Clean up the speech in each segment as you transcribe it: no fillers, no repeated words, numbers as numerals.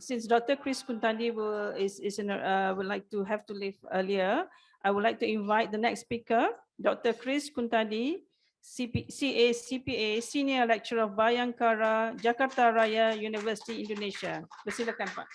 since Dr. Chris Kuntadi would like to have to leave earlier, I would like to invite the next speaker, Dr. Chris Kuntadi, CA, Senior Lecturer of Bayangkara, Jakarta Raya University, Indonesia. Bersilakan, Pak.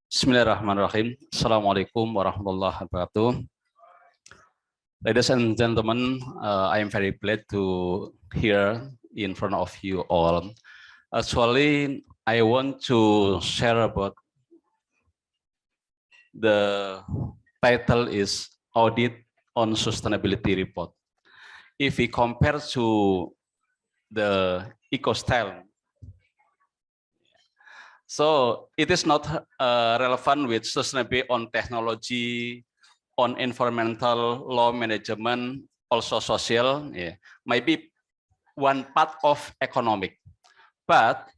Bismillahirrahmanirrahim. Assalamualaikum warahmatullahi wabarakatuh. Ladies and gentlemen, I am very glad to hear in front of you all. Actually, I want to share about the title is Audit on Sustainability Report. If we compare to the eco-style, so it is not relevant with sustainability on technology, on environmental, law management, also social, maybe one part of economic. But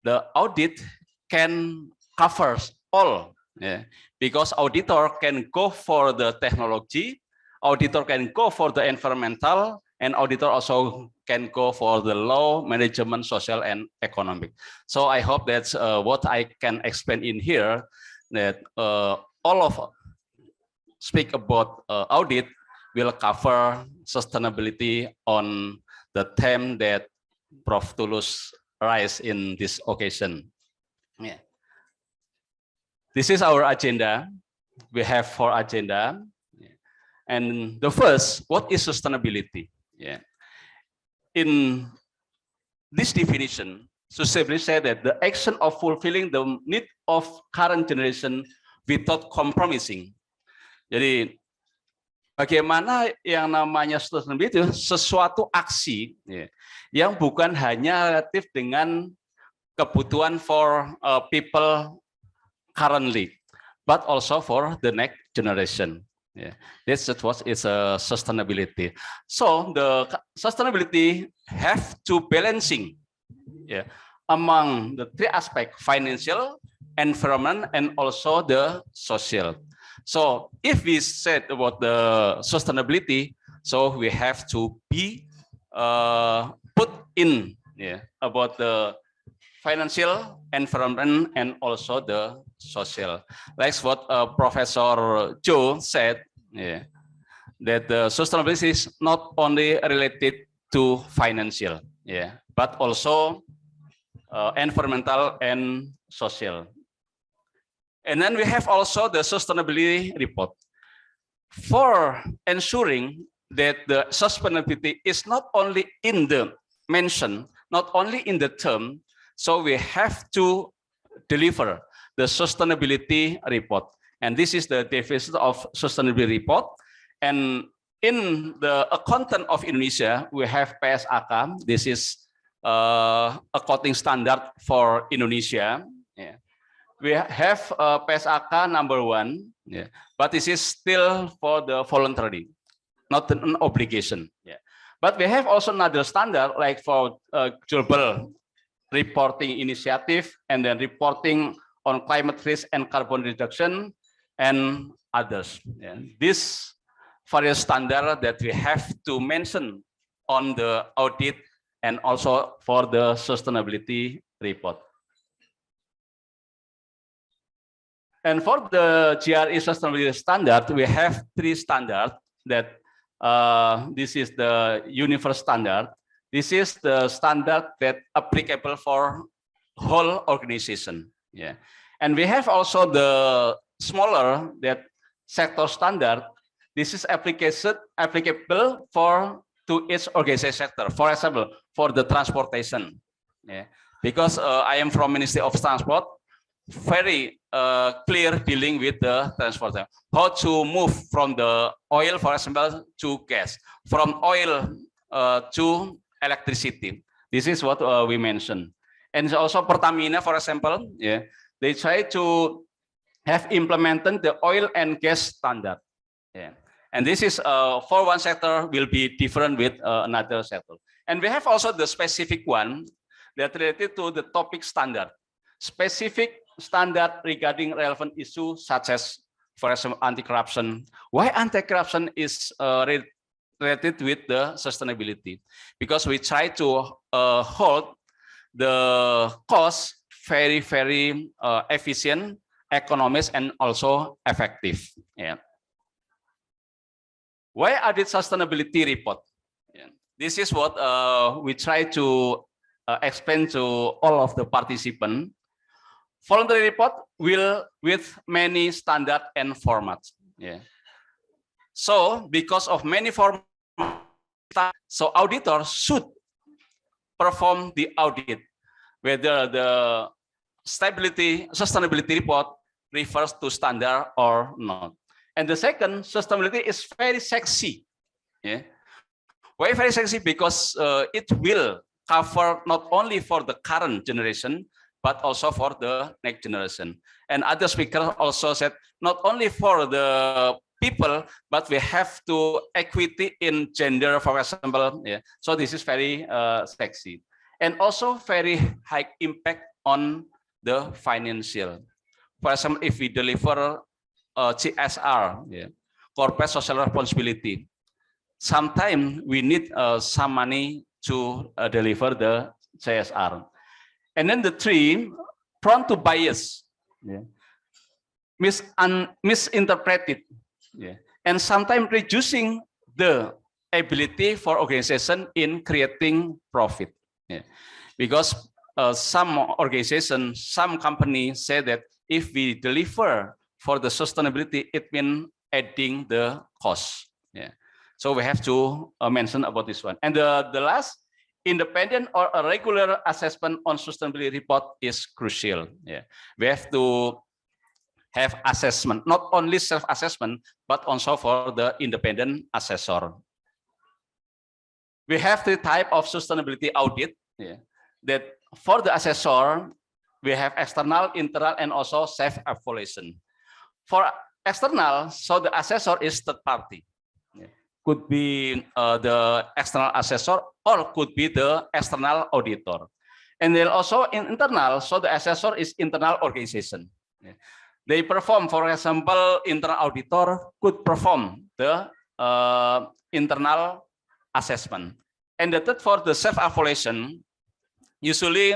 the audit can cover all, because auditor can go for the technology, auditor can go for the environmental, and auditor also can go for the law, management, social, and economic. So I hope that's what I can explain in here, that all of speak about audit will cover sustainability on the theme that Prof. Tulus raised in this occasion. Yeah. This is our agenda. We have 4 agenda. And the first, what is sustainability? Yeah. In this definition, sustainability said that the action of fulfilling the need of current generation without compromising. Jadi bagaimana yang namanya sustainability itu sesuatu aksi yang bukan hanya relatif dengan kebutuhan for people currently, but also for the next generation. That's what is a sustainability. So the sustainability have to balancing among the 3 aspects: financial, environment, and also the social. So if we said about the sustainability, so we have to be put in about the financial, environment, and also the social. Like what Professor Joe said, that the sustainability is not only related to financial, but also environmental and social. And then we have also the sustainability report for ensuring that the sustainability is not only in the mention, not only in the term. So we have to deliver the sustainability report. And this is the definition of sustainability report. And in the accountant of Indonesia, we have PSAK. This is accounting standard for Indonesia. We have PSAK number 1, but this is still for the voluntary, not an obligation. But we have also another standard like for global reporting initiative, and then reporting on climate risk and carbon reduction, and others. This various standard that we have to mention on the audit and also for the sustainability report. And for the GRE sustainability standard, we have 3 standards that this is the universal standard. This is the standard that applicable for whole organization. And we have also the smaller that sector standard. This is applicable for to each organization sector. For example, for the transportation. Because I am from Ministry of Transport, very clear dealing with the transportation. How to move from the oil, for example, to gas, from oil to electricity. This is what we mentioned. And also Pertamina, for example, they try to have implemented the oil and gas standard. And this is for one sector will be different with another sector. And we have also the specific one that related to the topic standard. Specific standard regarding relevant issues such as, for example, anti-corruption. Why anti-corruption is related with the sustainability? Because we try to hold the cost very, very efficient, economic, and also effective. Yeah. Why audit sustainability report? Yeah. This is what we try to explain to all of the participants. Voluntary report will with many standard and formats. Yeah. So because of many formats, so auditors should perform the audit, whether the sustainability report refers to standard or not. And the second, sustainability is very sexy. Yeah. Why very sexy? Because it will cover not only for the current generation, but also for the next generation. And other speakers also said, not only for the people, but we have to equity in gender, for example. Yeah. So this is very sexy. And also very high impact on the financial. For example, if we deliver CSR, yeah, corporate social responsibility, sometimes we need some money to deliver the CSR. And then the three, prone to bias, yeah, misinterpreted, yeah, and sometimes reducing the ability for organization in creating profit. Yeah. Because some organizations, some companies say that if we deliver for the sustainability, it means adding the cost. Yeah. So we have to mention about this one. And the last, independent or a regular assessment on sustainability report is crucial. Yeah. We have to have assessment, not only self-assessment, but also for the independent assessor. We have the type of sustainability audit, yeah, that for the assessor, we have external, internal, and also self-evaluation. For external, so the assessor is third party. Yeah. Could be the external assessor or could be the external auditor. And then also in internal, so the assessor is internal organization. Yeah. They perform, for example, internal auditor could perform the internal assessment. And the third, for the self-evaluation, usually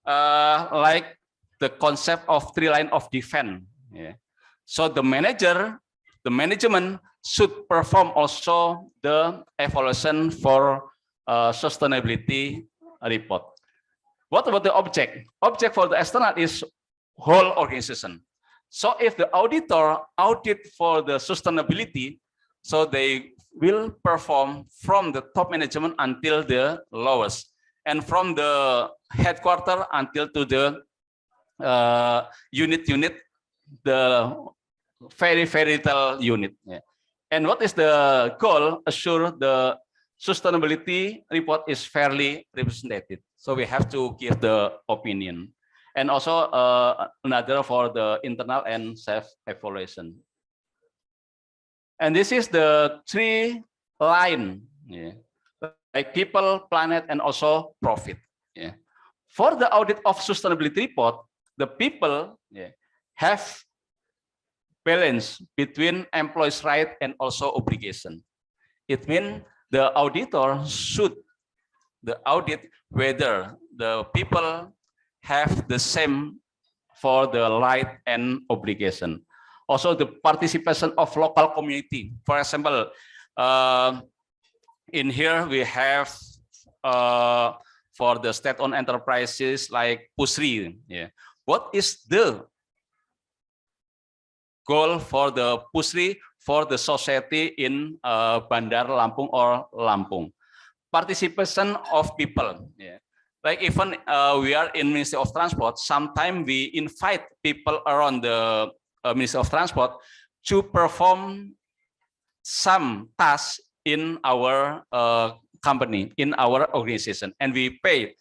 like the concept of three line of defense. Yeah. So the manager, the management should perform also the evaluation for sustainability report. What about the object? Object for the external is whole organization. So if the auditor audit for the sustainability, so they will perform from the top management until the lowest, and from the headquarters until to the unit, the very little unit. Yeah. And what is the goal? Assure the sustainability report is fairly represented. So we have to give the opinion. And also another for the internal and self-evaluation. And this is the three line, yeah, like people, planet, and also profit. Yeah. For the audit of sustainability report, the people, yeah, have balance between employees' right and also obligation. It means the auditor should audit whether the people have the same for the right and obligation. Also the participation of local community. For example, in here we have for the state-owned enterprises like Pusri. Yeah. What is the goal for the Pusri for the society in Bandar Lampung or Lampung? Participation of people. Yeah. Like even we are in Ministry of Transport, sometimes we invite people around the Ministry of Transport to perform some tasks in our company, in our organization, and we pay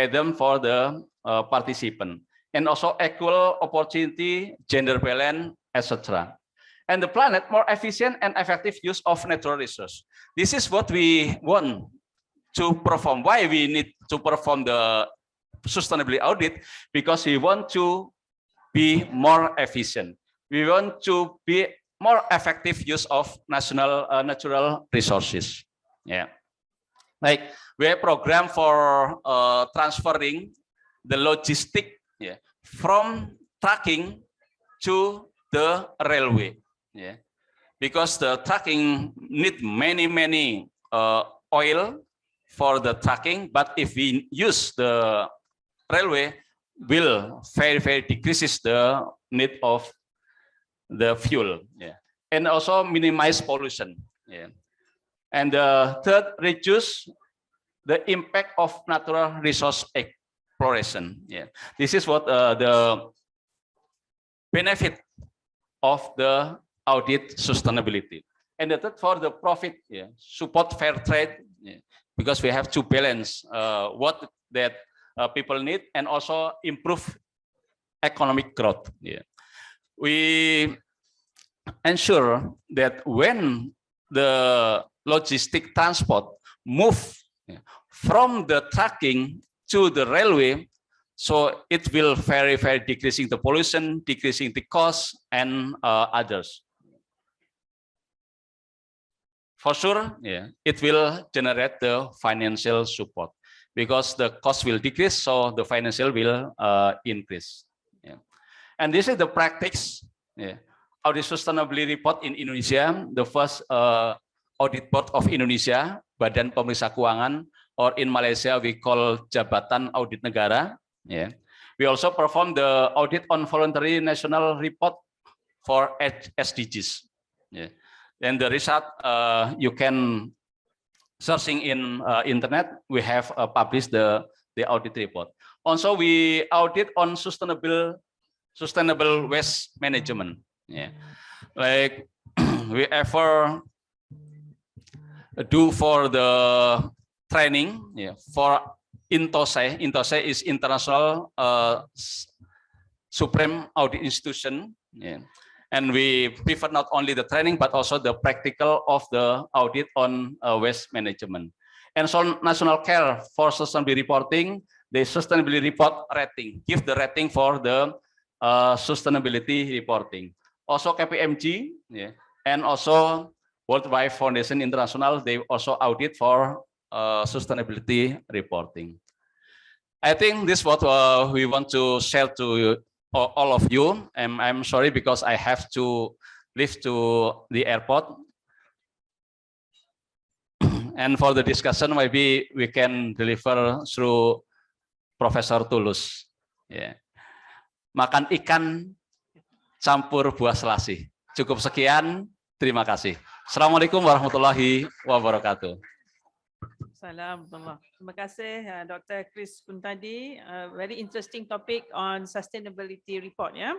them for the participant. And also equal opportunity, gender balance, etc. And the planet, more efficient and effective use of natural resources. This is what we want to perform. Why we need to perform the sustainability audit? Because we want to be more efficient. We want to be more effective use of natural resources. Yeah, like we have program for transferring the logistic, yeah, from trucking to the railway, yeah, because the trucking need many oil for the trucking, but if we use the railway, will very decreases the need of the fuel, yeah, and also minimize pollution, yeah. And the third, reduce the impact of natural resource exploration, yeah. This is what the benefit of the audit sustainability. And the third, for the profit, yeah, support fair trade, yeah, because we have to balance what that people need and also improve economic growth. Yeah. We ensure that when the logistic transport move, yeah, from the trucking to the railway, so it will very decreasing the pollution, decreasing the cost, and others. For sure, yeah, it will generate the financial support because the cost will decrease, so the financial will increase. Yeah. And this is the practice, yeah, audit sustainability report in Indonesia. The first audit board of Indonesia, Badan Pemeriksa Keuangan, or in Malaysia we call Jabatan Audit Negara. Yeah. We also perform the audit on voluntary national report for SDGs. Yeah. And the result you can searching in internet. We have published the audit report. Also, we audit on sustainable waste management. Yeah, like we ever do for the training. Yeah, for INTOSE. INTOSE is International Supreme Audit Institution. Yeah. And we prefer not only the training, but also the practical of the audit on waste management. And so National Care for Sustainability Reporting, the sustainability report rating, give the rating for the sustainability reporting. Also KPMG, yeah, and also World Wide Foundation International, they also audit for sustainability reporting. I think this is what we want to share to all of you. I'm sorry because I have to leave to the airport. And for the discussion, maybe we can deliver through Profesor Tulus. Yeah. Makan ikan campur buah selasih. Cukup sekian, terima kasih. Assalamualaikum warahmatullahi wabarakatuh. Assalamualaikum. Terima kasih Dr. Chris Kuntadi. Very interesting topic on sustainability report, ya.